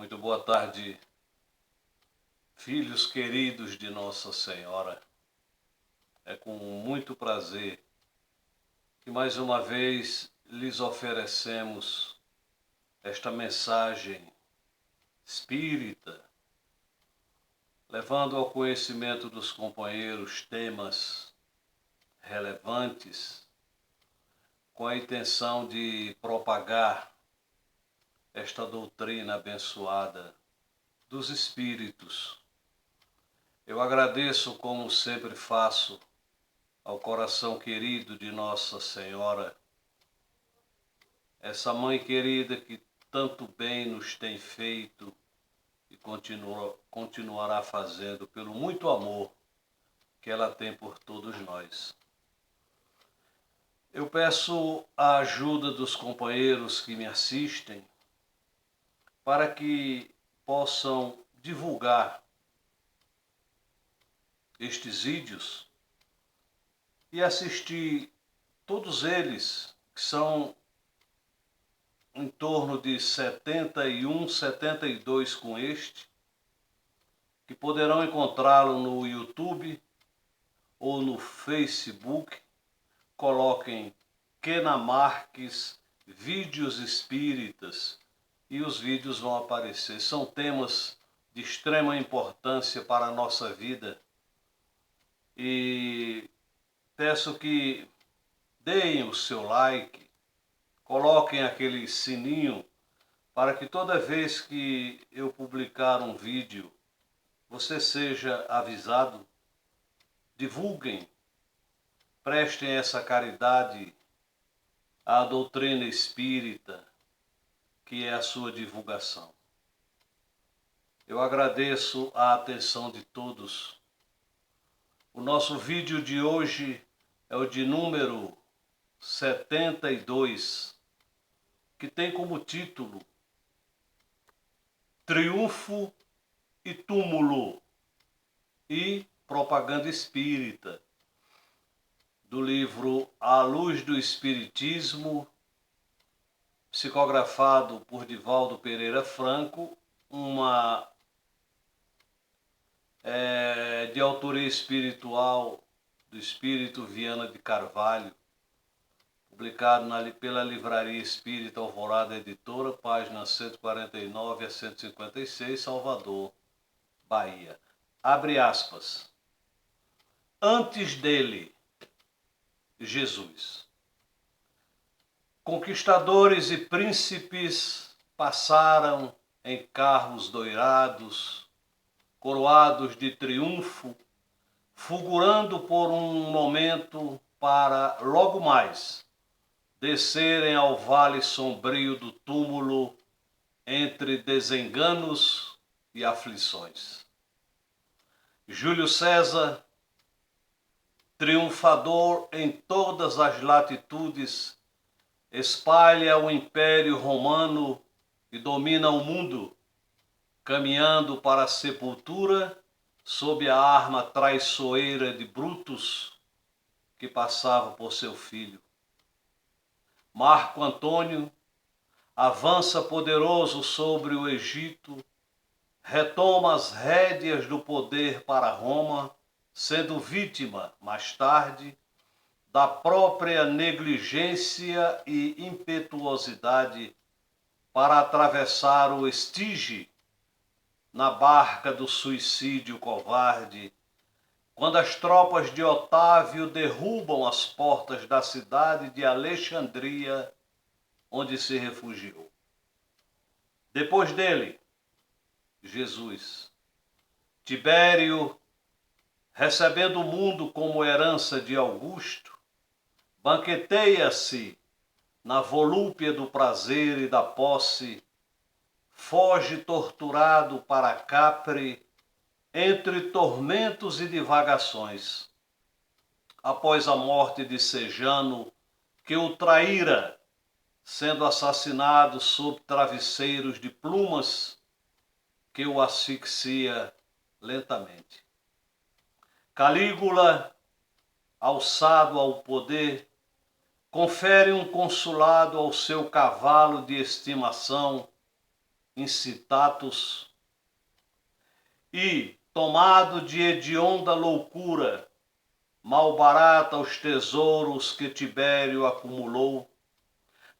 Muito boa tarde, filhos queridos de Nossa Senhora. É com muito prazer que mais uma vez lhes oferecemos esta mensagem espírita, levando ao conhecimento dos companheiros temas relevantes, com a intenção de propagar esta doutrina abençoada dos espíritos. Eu agradeço, como sempre faço, ao coração querido de Nossa Senhora, essa mãe querida que tanto bem nos tem feito e continuará fazendo pelo muito amor que ela tem por todos nós. Eu peço a ajuda dos companheiros que me assistem para que possam divulgar estes vídeos e assistir todos eles, que são em torno de 71, 72 com este, que poderão encontrá-lo no YouTube ou no Facebook. Coloquem Kena Marques Vídeos Espíritas e os vídeos vão aparecer. São temas de extrema importância para a nossa vida e peço que deem o seu like, coloquem aquele sininho para que toda vez que eu publicar um vídeo você seja avisado. Divulguem, prestem essa caridade à doutrina espírita, que é a sua divulgação. Eu agradeço a atenção de todos. O nosso vídeo de hoje é o de número 72, que tem como título Triunfo e Túmulo e Propaganda Espírita, do livro A Luz do Espiritismo, psicografado por Divaldo Pereira Franco, de autoria espiritual do Espírito Viana de Carvalho, publicado pela Livraria Espírita Alvorada Editora, páginas 149 a 156, Salvador, Bahia. Abre aspas. Antes dele, Jesus. Conquistadores e príncipes passaram em carros doirados, coroados de triunfo, fulgurando por um momento para, logo mais, descerem ao vale sombrio do túmulo entre desenganos e aflições. Júlio César, triunfador em todas as latitudes, espalha o Império Romano e domina o mundo, caminhando para a sepultura sob a arma traiçoeira de Brutus, que passava por seu filho. Marco Antônio avança poderoso sobre o Egito, retoma as rédeas do poder para Roma, sendo vítima, mais tarde, da própria negligência e impetuosidade para atravessar o Estige na barca do suicídio covarde, quando as tropas de Otávio derrubam as portas da cidade de Alexandria, onde se refugiou. Depois dele, Jesus. Tibério, recebendo o mundo como herança de Augusto, banqueteia-se na volúpia do prazer e da posse, foge torturado para Capri, entre tormentos e divagações. Após a morte de Sejano, que o traíra, sendo assassinado sob travesseiros de plumas, que o asfixia lentamente. Calígula, alçado ao poder, confere um consulado ao seu cavalo de estimação, incitatus, e, tomado de hedionda loucura, malbarata os tesouros que Tibério acumulou,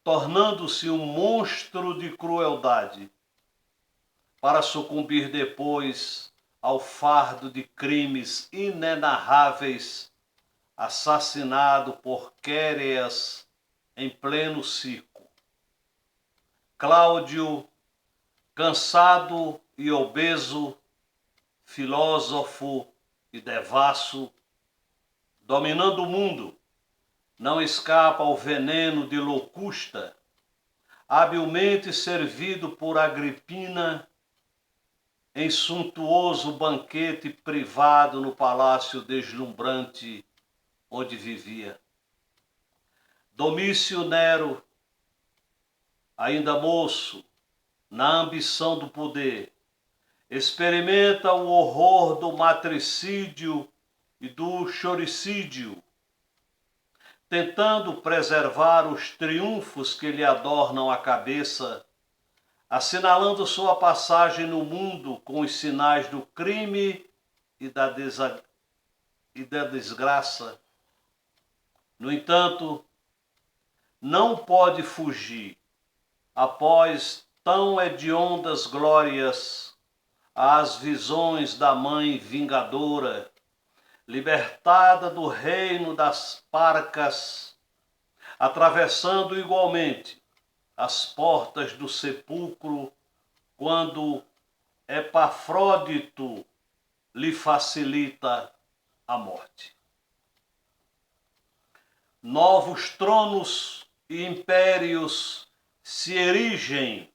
tornando-se um monstro de crueldade, para sucumbir depois ao fardo de crimes inenarráveis, assassinado por Quéreas em pleno circo. Cláudio, cansado e obeso, filósofo e devasso, dominando o mundo, não escapa ao veneno de Locusta, habilmente servido por Agripina em suntuoso banquete privado no palácio deslumbrante onde vivia. Domício Nero, ainda moço, na ambição do poder, experimenta o horror do matricídio e do choricídio, tentando preservar os triunfos que lhe adornam a cabeça, assinalando sua passagem no mundo com os sinais do crime e da desgraça. No entanto, não pode fugir, após tão hediondas glórias, às visões da mãe vingadora, libertada do reino das parcas, atravessando igualmente as portas do sepulcro, quando Epafrodito lhe facilita a morte. Novos tronos e impérios se erigem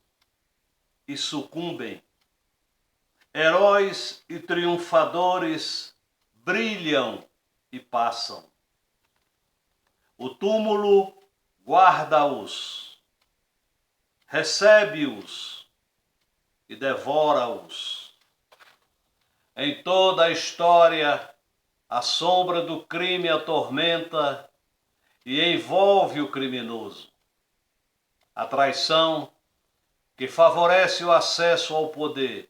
e sucumbem. Heróis e triunfadores brilham e passam. O túmulo guarda-os, recebe-os e devora-os. Em toda a história, a sombra do crime atormenta e envolve o criminoso. A traição, que favorece o acesso ao poder,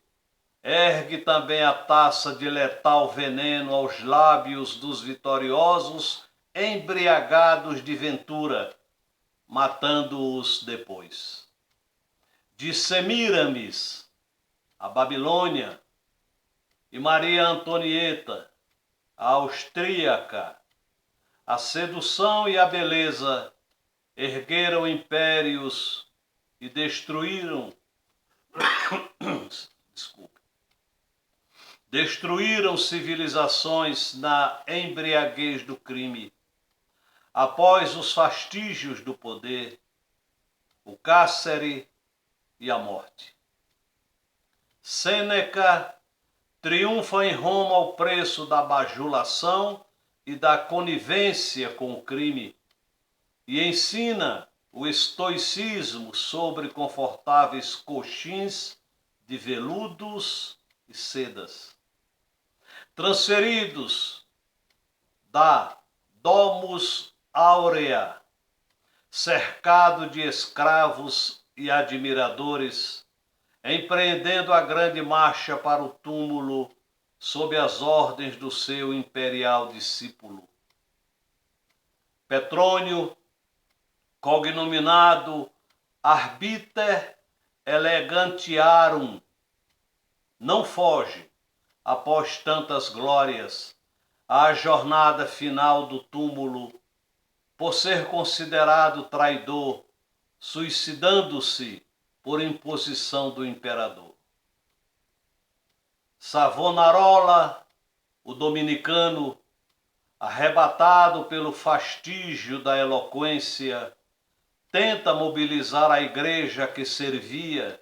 ergue também a taça de letal veneno aos lábios dos vitoriosos, embriagados de ventura, matando-os depois. De Semíramis, a Babilônia, e Maria Antonieta, a austríaca, a sedução e a beleza ergueram impérios e destruíram civilizações na embriaguez do crime. Após os fastígios do poder, o cárcere e a morte. Sêneca triunfa em Roma ao preço da bajulação e da conivência com o crime, e ensina o estoicismo sobre confortáveis coxins de veludos e sedas, transferidos da Domus Aurea, cercado de escravos e admiradores, empreendendo a grande marcha para o túmulo sob as ordens do seu imperial discípulo. Petrônio, cognominado Arbiter Elegantiarum, não foge, após tantas glórias, à jornada final do túmulo, por ser considerado traidor, suicidando-se por imposição do imperador. Savonarola, o dominicano, arrebatado pelo fastígio da eloquência, tenta mobilizar a igreja que servia,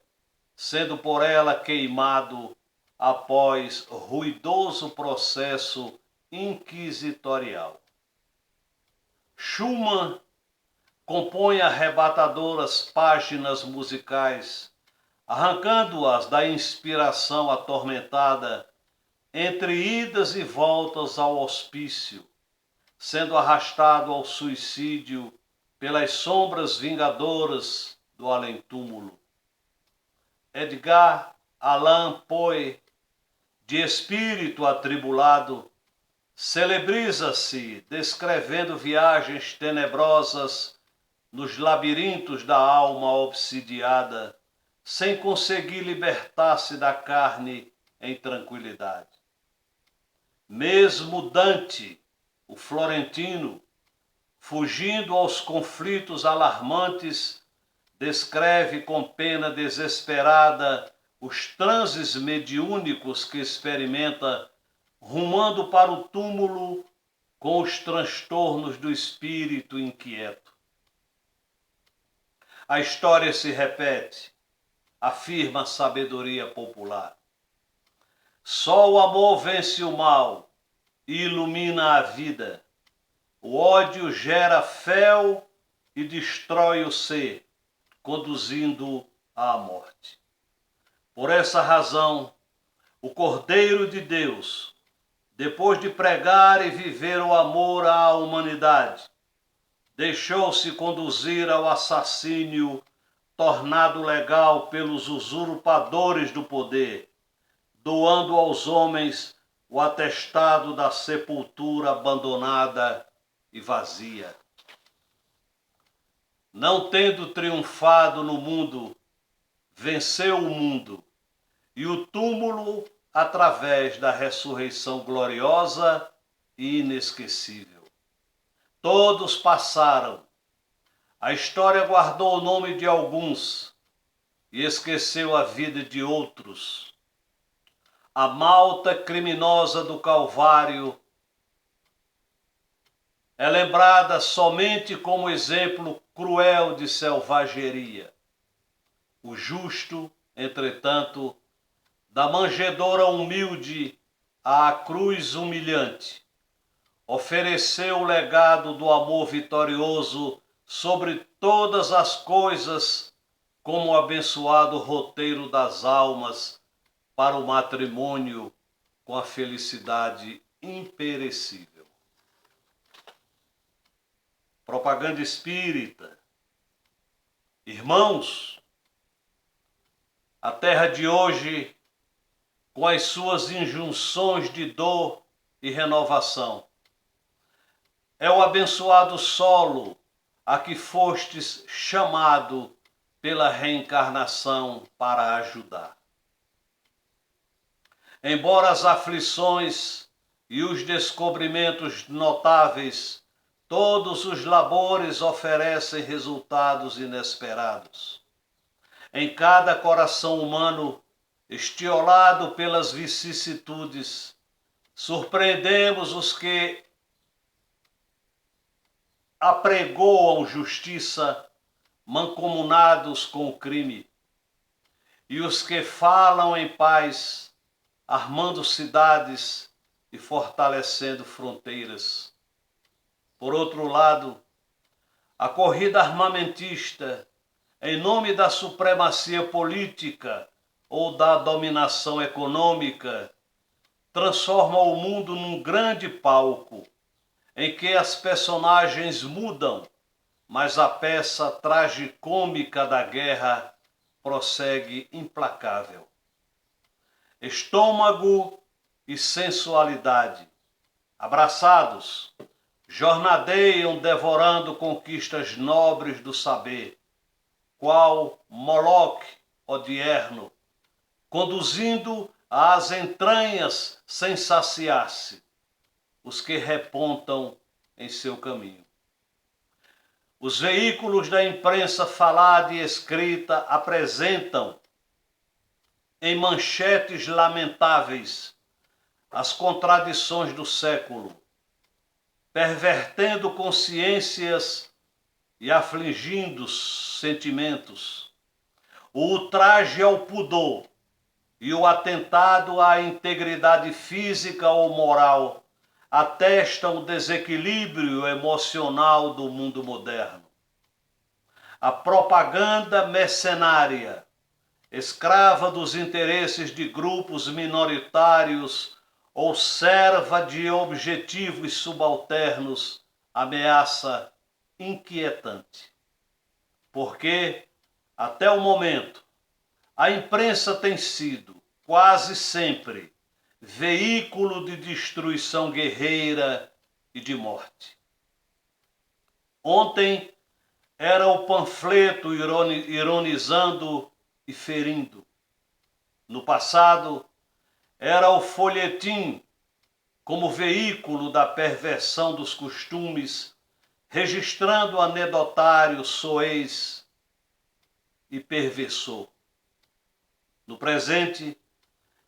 sendo por ela queimado após ruidoso processo inquisitorial. Schumann compõe arrebatadoras páginas musicais, arrancando-as da inspiração atormentada entre idas e voltas ao hospício, sendo arrastado ao suicídio pelas sombras vingadoras do além-túmulo. Edgar Allan Poe, de espírito atribulado, celebriza-se descrevendo viagens tenebrosas nos labirintos da alma obsidiada, sem conseguir libertar-se da carne em tranquilidade. Mesmo Dante, o florentino, fugindo aos conflitos alarmantes, descreve com pena desesperada os transes mediúnicos que experimenta, rumando para o túmulo com os transtornos do espírito inquieto. A história se repete, afirma a sabedoria popular. Só o amor vence o mal e ilumina a vida. O ódio gera fel e destrói o ser, conduzindo à morte. Por essa razão, o Cordeiro de Deus, depois de pregar e viver o amor à humanidade, deixou-se conduzir ao assassínio tornado legal pelos usurpadores do poder, doando aos homens o atestado da sepultura abandonada e vazia. Não tendo triunfado no mundo, venceu o mundo e o túmulo através da ressurreição gloriosa e inesquecível. Todos passaram. A história guardou o nome de alguns e esqueceu a vida de outros. A malta criminosa do Calvário é lembrada somente como exemplo cruel de selvageria. O justo, entretanto, da manjedoura humilde à cruz humilhante, ofereceu o legado do amor vitorioso sobre todas as coisas como o abençoado roteiro das almas para o matrimônio com a felicidade imperecível. Propaganda espírita. Irmãos, a terra de hoje, com as suas injunções de dor e renovação, é o abençoado solo a que fostes chamado pela reencarnação para ajudar. Embora as aflições e os descobrimentos notáveis, todos os labores oferecem resultados inesperados. Em cada coração humano, estiolado pelas vicissitudes, surpreendemos os que apregoam justiça, mancomunados com o crime, e os que falam em paz, armando cidades e fortalecendo fronteiras. Por outro lado, a corrida armamentista, em nome da supremacia política ou da dominação econômica, transforma o mundo num grande palco, em que as personagens mudam, mas a peça tragicômica da guerra prossegue implacável. Estômago e sensualidade, abraçados, jornadeiam devorando conquistas nobres do saber, qual Moloque odierno, conduzindo às entranhas sem saciar-se os que repontam em seu caminho. Os veículos da imprensa falada e escrita apresentam em manchetes lamentáveis as contradições do século, pervertendo consciências e afligindo sentimentos. O ultraje ao pudor e o atentado à integridade física ou moral atestam o desequilíbrio emocional do mundo moderno. A propaganda mercenária, escrava dos interesses de grupos minoritários ou serva de objetivos subalternos, ameaça inquietante. Porque, até o momento, A imprensa tem sido, quase sempre, veículo de destruição guerreira e de morte. Ontem era o panfleto ironizando e ferindo. No passado, era o folhetim como veículo da perversão dos costumes, registrando anedotário soez e perversor. No presente,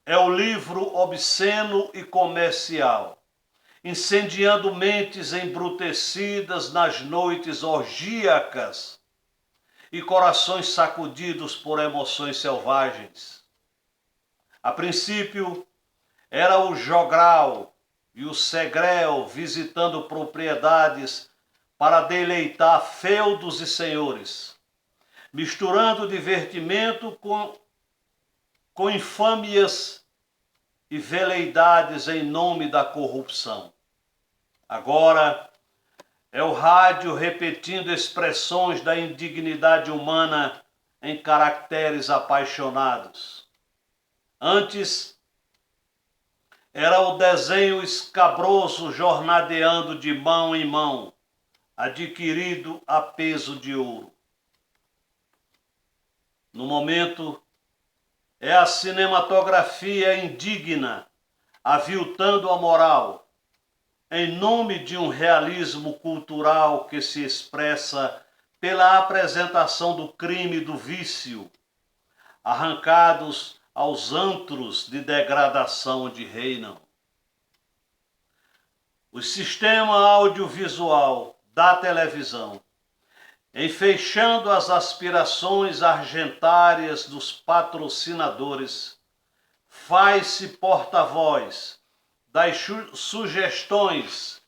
é o livro obsceno e comercial, incendiando mentes embrutecidas nas noites orgíacas e corações sacudidos por emoções selvagens. A princípio, era o jogral e o segrel visitando propriedades para deleitar feudos e senhores, misturando divertimento com infâmias e veleidades em nome da corrupção. Agora é o rádio repetindo expressões da indignidade humana em caracteres apaixonados. Antes era o desenho escabroso jornadeando de mão em mão, adquirido a peso de ouro. No momento, é a cinematografia indigna, aviltando a moral, em nome de um realismo cultural que se expressa pela apresentação do crime e do vício, arrancados aos antros de degradação onde reinam. O sistema audiovisual da televisão, enfeixando as aspirações argentárias dos patrocinadores, faz-se porta-voz das sugestões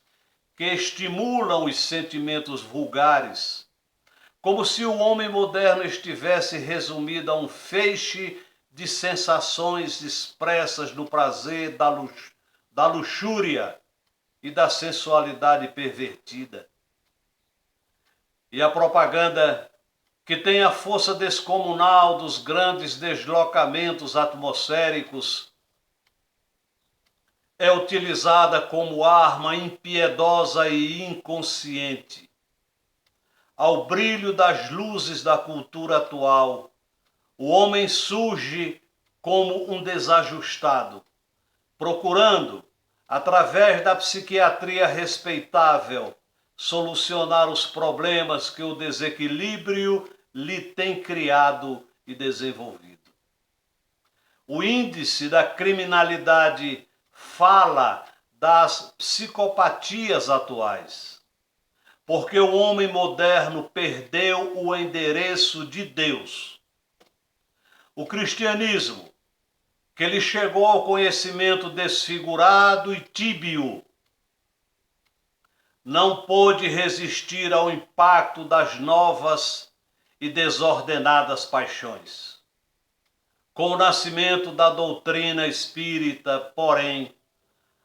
que estimulam os sentimentos vulgares, como se o homem moderno estivesse resumido a um feixe de sensações expressas no prazer da luxúria e da sensualidade pervertida. E a propaganda, que tem a força descomunal dos grandes deslocamentos atmosféricos, é utilizada como arma impiedosa e inconsciente. Ao brilho das luzes da cultura atual, o homem surge como um desajustado, procurando, através da psiquiatria respeitável, solucionar os problemas que o desequilíbrio lhe tem criado e desenvolvido. O índice da criminalidade fala das psicopatias atuais, porque o homem moderno perdeu o endereço de Deus. O cristianismo, que lhe chegou ao conhecimento desfigurado e tíbio, não pôde resistir ao impacto das novas e desordenadas paixões. Com o nascimento da doutrina espírita, porém,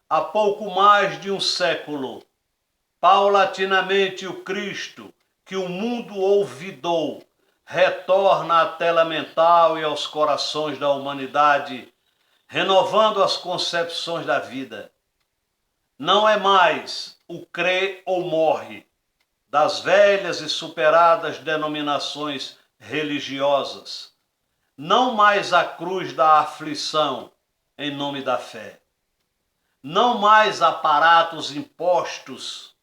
há pouco mais de um século, paulatinamente o Cristo, que o mundo olvidou, retorna à tela mental e aos corações da humanidade, renovando as concepções da vida. Não é mais o crê ou morre das velhas e superadas denominações religiosas, não mais a cruz da aflição em nome da fé, não mais aparatos impostos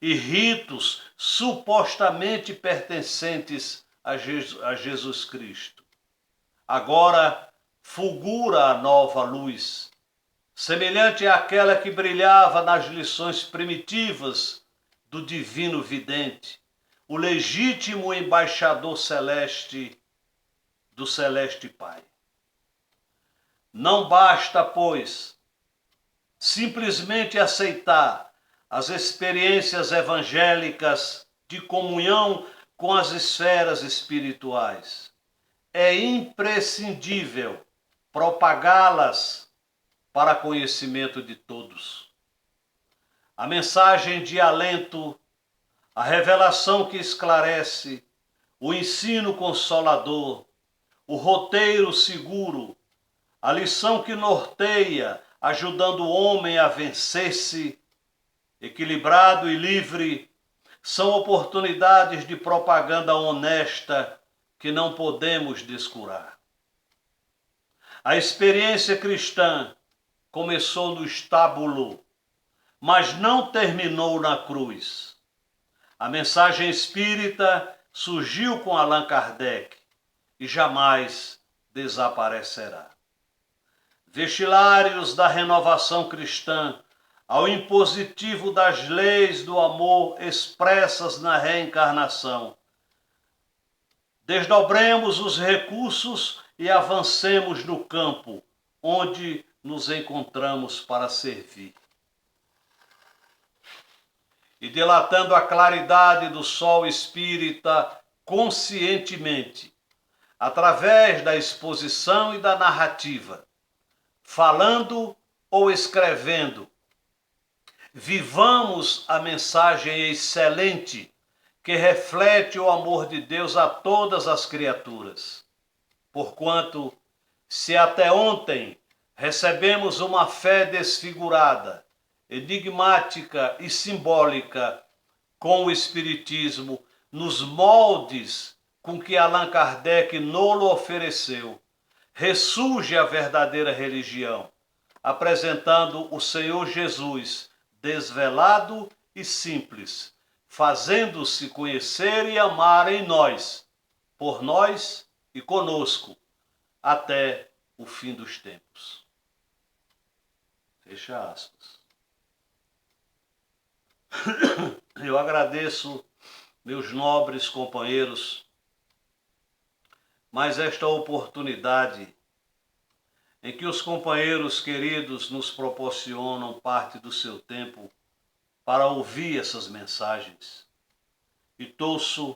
e ritos supostamente pertencentes a Jesus Cristo. Agora fulgura a nova luz, semelhante àquela que brilhava nas lições primitivas do divino vidente, o legítimo embaixador celeste do celeste Pai. Não basta, pois, simplesmente aceitar as experiências evangélicas de comunhão com as esferas espirituais. É imprescindível propagá-las para conhecimento de todos. A mensagem de alento, a revelação que esclarece, o ensino consolador, o roteiro seguro, a lição que norteia, ajudando o homem a vencer-se, equilibrado e livre, são oportunidades de propaganda honesta que não podemos descurar. A experiência cristã começou no estábulo, mas não terminou na cruz. A mensagem espírita surgiu com Allan Kardec e jamais desaparecerá. Vestilários da renovação cristã, ao impositivo das leis do amor expressas na reencarnação. Desdobremos os recursos e avancemos no campo, onde nos encontramos para servir. E dilatando a claridade do sol espírita conscientemente, através da exposição e da narrativa, falando ou escrevendo, vivamos a mensagem excelente que reflete o amor de Deus a todas as criaturas. Porquanto, se até ontem recebemos uma fé desfigurada, enigmática e simbólica com o Espiritismo, nos moldes com que Allan Kardec nolo ofereceu, ressurge a verdadeira religião, apresentando o Senhor Jesus desvelado e simples, fazendo-se conhecer e amar em nós, por nós e conosco, até o fim dos tempos. Fecha aspas. Eu agradeço, meus nobres companheiros, mais esta oportunidade em que os companheiros queridos nos proporcionam parte do seu tempo para ouvir essas mensagens. E torço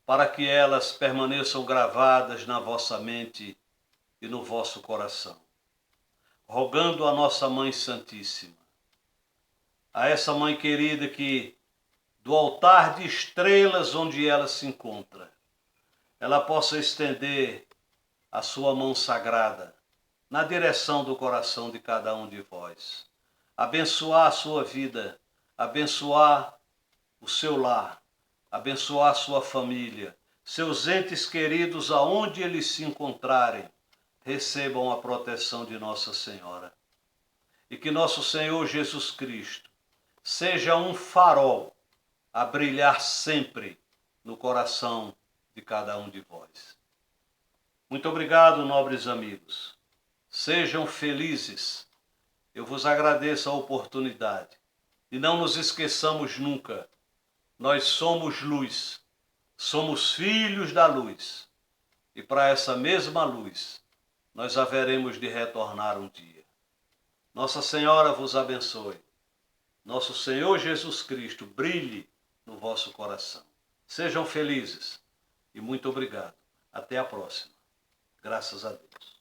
para que elas permaneçam gravadas na vossa mente e no vosso coração. Rogando a nossa Mãe Santíssima, a essa Mãe querida que, do altar de estrelas onde ela se encontra, ela possa estender a sua mão sagrada na direção do coração de cada um de vós. Abençoar a sua vida, abençoar o seu lar, abençoar a sua família, seus entes queridos aonde eles se encontrarem, recebam a proteção de Nossa Senhora. E que nosso Senhor Jesus Cristo seja um farol a brilhar sempre no coração de cada um de vós. Muito obrigado, nobres amigos. Sejam felizes. Eu vos agradeço a oportunidade. E não nos esqueçamos nunca, nós somos luz, somos filhos da luz. E para essa mesma luz, nós haveremos de retornar um dia. Nossa Senhora vos abençoe. Nosso Senhor Jesus Cristo brilhe no vosso coração. Sejam felizes e muito obrigado. Até a próxima. Graças a Deus.